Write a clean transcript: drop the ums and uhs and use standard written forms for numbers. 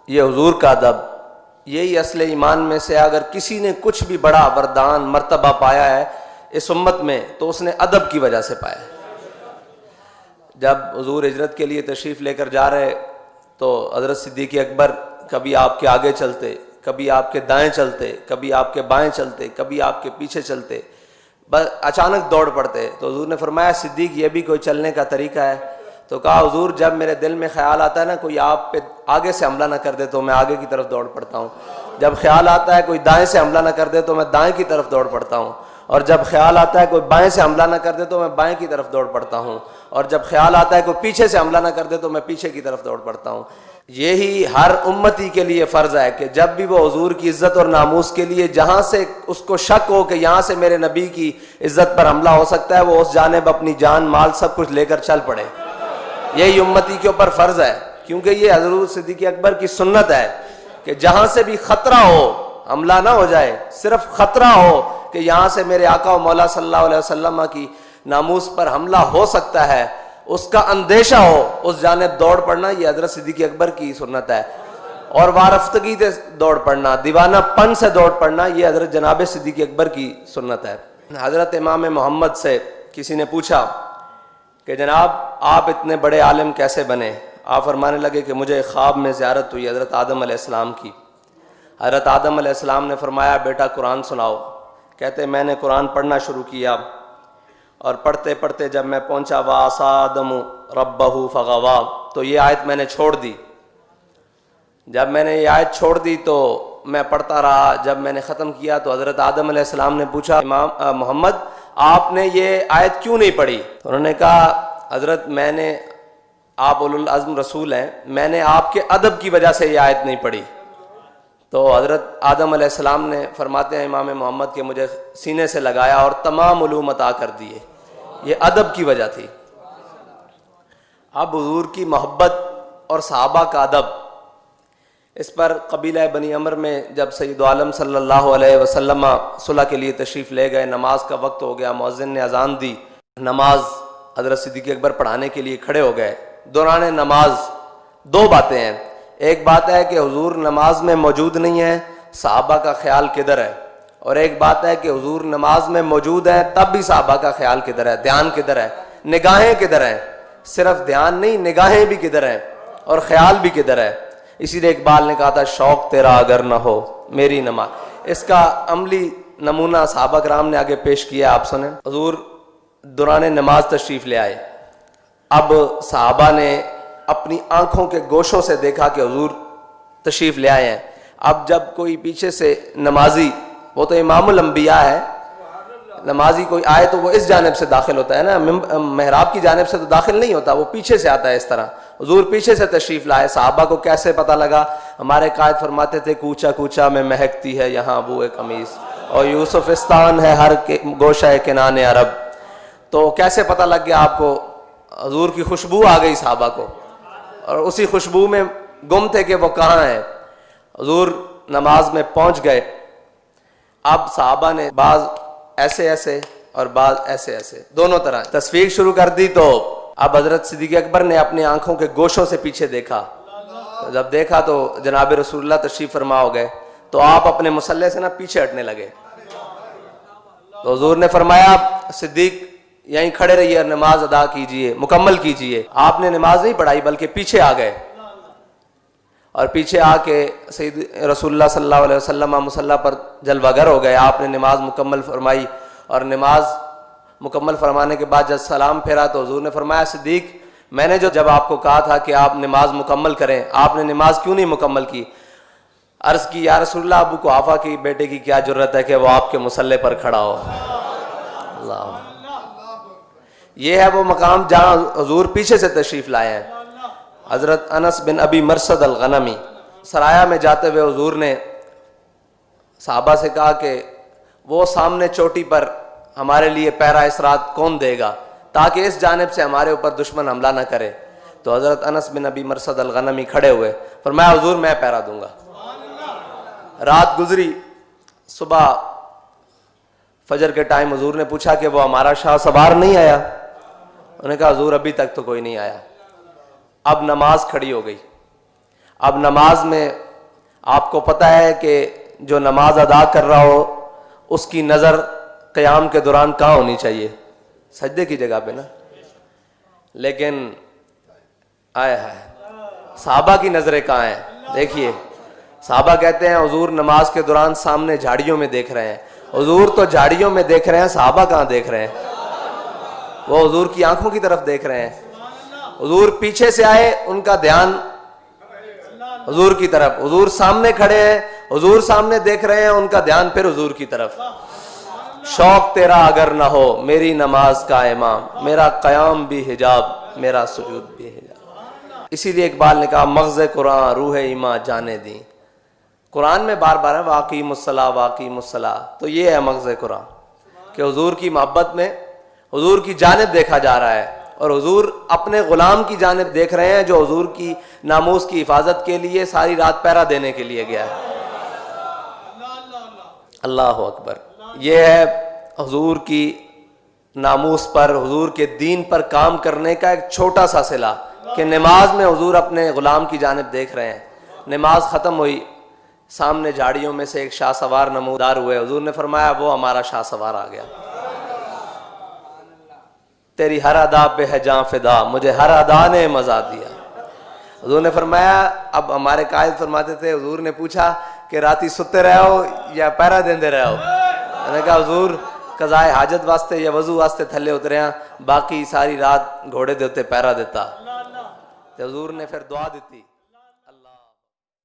یہ حضور کا ادب، یہی اصل ایمان میں سے اگر کسی نے کچھ بھی بڑا وردان مرتبہ پایا ہے اس امت میں تو اس نے ادب کی وجہ سے پایا ہے۔ جب حضور ہجرت کے لیے تشریف لے کر جا رہے تو حضرت صدیق اکبر کبھی آپ کے آگے چلتے، کبھی آپ کے دائیں چلتے، کبھی آپ کے بائیں چلتے، کبھی آپ کے پیچھے چلتے، بس اچانک دوڑ پڑتے۔ تو حضور نے فرمایا صدیق یہ بھی کوئی چلنے کا طریقہ ہے؟ تو کہا حضور جب میرے دل میں خیال آتا ہے نا کوئی آپ پہ آگے سے حملہ نہ کر دے تو میں آگے کی طرف دوڑ پڑتا ہوں، جب خیال آتا ہے کوئی دائیں سے حملہ نہ کر دے تو میں دائیں کی طرف دوڑ پڑتا ہوں، اور جب خیال آتا ہے کوئی بائیں سے حملہ نہ کر دے تو میں بائیں کی طرف دوڑ پڑتا ہوں، اور جب خیال آتا ہے کوئی پیچھے سے حملہ نہ کر دے تو میں پیچھے کی طرف دوڑ پڑتا ہوں۔ یہی ہر امتی کے لیے فرض ہے کہ جب بھی وہ حضور کی عزت اور ناموس کے لیے جہاں سے اس کو شک ہو کہ یہاں سے میرے نبی کی عزت پر حملہ ہو سکتا ہے وہ اس جانب اپنی جان مال سب کچھ لے کر چل پڑے۔ یہی امتی کے اوپر فرض ہے، کیونکہ یہ حضرت صدیق اکبر کی سنت ہے کہ جہاں سے بھی خطرہ ہو، حملہ نہ ہو جائے، صرف خطرہ ہو کہ یہاں سے میرے آقا و مولا صلی اللہ علیہ وسلم کی ناموس پر حملہ ہو سکتا ہے، اس کا اندیشہ ہو، اس جانب دوڑ پڑنا، یہ حضرت صدیق اکبر کی سنت ہے۔ اور وارفتگی سے دوڑ پڑنا، دیوانہ پن سے دوڑ پڑنا، یہ حضرت جناب صدیق اکبر کی سنت ہے۔ حضرت امام محمد سے کسی نے پوچھا کہ جناب آپ اتنے بڑے عالم کیسے بنے؟ آپ فرمانے لگے کہ مجھے خواب میں زیارت ہوئی حضرت آدم علیہ السلام کی۔ حضرت آدم علیہ السلام نے فرمایا بیٹا قرآن سناؤ۔ کہتے میں نے قرآن پڑھنا شروع کیا، اور پڑھتے پڑھتے جب میں پہنچا وَعَصَىٰ آدَمُ رَبَّهُ فَغَوَىٰ تو یہ آیت میں نے چھوڑ دی۔ جب میں نے یہ آیت چھوڑ دی تو میں پڑھتا رہا، جب میں نے ختم کیا تو حضرت آدم علیہ السلام نے پوچھا امام محمد آپ نے یہ آیت کیوں نہیں پڑھی؟ تو انہوں نے کہا حضرت میں نے، آپ اولو العزم رسول ہیں، میں نے آپ کے ادب کی وجہ سے یہ آیت نہیں پڑھی۔ تو حضرت آدم علیہ السلام نے فرماتے ہیں امام محمد کے مجھے سینے سے لگایا اور تمام علوم عطا کر دیے، یہ ادب کی وجہ تھی۔ اب حضور کی محبت اور صحابہ کا ادب، اس پر قبیلہ بنی عمر میں جب سید عالم صلی اللہ علیہ وسلم صلح کے لیے تشریف لے گئے، نماز کا وقت ہو گیا، مؤذن نے اذان دی، نماز حضرت صدیق اکبر پڑھانے کے لیے کھڑے ہو گئے۔ دوران نماز دو باتیں ہیں، ایک بات ہے کہ حضور نماز میں موجود نہیں ہے، صحابہ کا خیال کدھر ہے، اور ایک بات ہے کہ حضور نماز میں موجود ہیں تب بھی صحابہ کا خیال کدھر ہے، دھیان کدھر ہے، نگاہیں کدھر ہیں، صرف دھیان نہیں نگاہیں بھی کدھر ہیں اور خیال بھی کدھر ہے۔ اسی لیے اقبال نے کہا تھا شوق تیرا اگر نہ ہو میری نماز، اس کا عملی نمونہ صحابہ کرام نے آگے پیش کیا، آپ سنیں۔ حضور دوران نماز تشریف لے آئے، اب صحابہ نے اپنی آنکھوں کے گوشوں سے دیکھا کہ حضور تشریف لے آئے ہیں۔ اب جب کوئی پیچھے سے نمازی، وہ تو امام الانبیاء ہے، نمازی کوئی آئے تو وہ اس جانب سے داخل ہوتا ہے نا، محراب کی جانب سے تو داخل نہیں ہوتا، وہ پیچھے سے آتا ہے اس طرح۔ حضور پیچھے سے تشریف لائے، صحابہ کو کیسے پتہ لگا؟ ہمارے قائد فرماتے تھے کوچا کوچا میں مہکتی ہے یہاں بوئے قمیص، اور یوسفستان ہے ہر گوشہ کنان عرب۔ تو کیسے پتہ لگ گیا آپ کو؟ حضور کی خوشبو آ گئی صحابہ کو، اور اسی خوشبو میں گم تھے کہ وہ کہاں ہے۔ حضور نماز میں پہنچ گئے، اب صحابہ نے بعض ایسے ایسے اور بعض ایسے ایسے دونوں طرح تصویر شروع کر دی، تو اب حضرت صدیق اکبر نے اپنی آنکھوں کے گوشوں سے پیچھے دیکھا، جب دیکھا تو جناب رسول اللہ تشریف فرما ہو گئے، تو آپ اپنے مصلی سے نا پیچھے ہٹنے لگے۔ تو حضور نے فرمایا صدیق یہیں کھڑے رہیے اور نماز ادا کیجئے، مکمل کیجئے۔ آپ نے نماز نہیں پڑھائی بلکہ پیچھے آ گئے، اور پیچھے آ کے سید رسول اللہ صلی اللہ علیہ وسلم مصلی پر جلوہ گر ہو گئے۔ آپ نے نماز مکمل فرمائی، اور نماز مکمل فرمانے کے بعد جب سلام پھیرا تو حضور نے فرمایا صدیق میں نے جب آپ کو کہا تھا کہ آپ نماز مکمل کریں، آپ نے نماز کیوں نہیں مکمل کی؟ عرض کی یا رسول اللہ ابو قحافہ کی بیٹے کی کیا جرت ہے کہ وہ آپ کے مصلی پر کھڑا ہو۔ اللہ، یہ ہے وہ مقام جہاں حضور پیچھے سے تشریف لائے ہیں۔ حضرت انس بن ابی مرثد الغنمی سرایہ میں جاتے ہوئے حضور نے صحابہ سے کہا کہ وہ سامنے چوٹی پر ہمارے لیے پیرا اس رات کون دے گا تاکہ اس جانب سے ہمارے اوپر دشمن حملہ نہ کرے؟ تو حضرت انس بن ابی مرثد الغنمی کھڑے ہوئے، فرمایا حضور میں پیرا دوں گا۔ رات گزری، صبح فجر کے ٹائم حضور نے پوچھا کہ وہ ہمارا شاہ سوار نہیں آیا؟ انہوں نے کہا حضور ابھی تک تو کوئی نہیں آیا۔ اب نماز کھڑی ہو گئی، اب نماز میں آپ کو پتہ ہے کہ جو نماز ادا کر رہا ہو اس کی نظر قیام کے دوران کہاں ہونی چاہیے؟ سجدے کی جگہ پہ نا. لیکن آئے صحابہ کی نظریں کہاں ہیں؟ دیکھیے صحابہ کہتے ہیں حضور نماز کے دوران سامنے جھاڑیوں میں دیکھ رہے ہیں. حضور تو جھاڑیوں میں دیکھ رہے ہیں، صحابہ کہاں دیکھ رہے ہیں؟ وہ حضور کی آنکھوں کی طرف دیکھ رہے ہیں. حضور پیچھے سے آئے، ان کا دھیان حضور کی طرف. حضور سامنے کھڑے ہیں، حضور سامنے دیکھ رہے ہیں، ان کا دھیان پھر حضور کی طرف. شوق تیرا اگر نہ ہو میری نماز کا امام، میرا قیام بھی حجاب، میرا سجود بھی حجاب. اسی لیے اقبال نے کہا مغز قرآن روح ایمان جانے دیں. قرآن میں بار بار ہے واقیم الصلاۃ واقیم الصلاۃ. تو یہ ہے مغز قرآن کہ حضور کی محبت میں حضور کی جانب دیکھا جا رہا ہے، اور حضور اپنے غلام کی جانب دیکھ رہے ہیں جو حضور کی ناموس کی حفاظت کے لیے ساری رات پہرا دینے کے لیے گیا ہے. اللہ اکبر. یہ ہے حضور کی ناموس پر، حضور کے دین پر کام کرنے کا ایک چھوٹا سا صلہ کہ نماز میں حضور اپنے غلام کی جانب دیکھ رہے ہیں. نماز ختم ہوئی، سامنے جھاڑیوں میں سے ایک شاہ سوار نمودار ہوئے. حضور نے فرمایا وہ ہمارا شاہ سوار آ گیا. تیری ہر ادا پہ ہے جاں فدا، مجھے ہر ادا نے مزہ دیا. حضور نے فرمایا، اب ہمارے قائد فرماتے تھے حضور نے پوچھا کہ راتی ستے رہے ہو یا پہرا دیندے رہے ہو؟ میں نے کہا حضور قضائے حاجت واسطے یا وضو واسطے تھلے اترے ہیں، باقی ساری رات گھوڑے دے اتنے پہرا دیتا. حضور نے پھر دعا دیتی.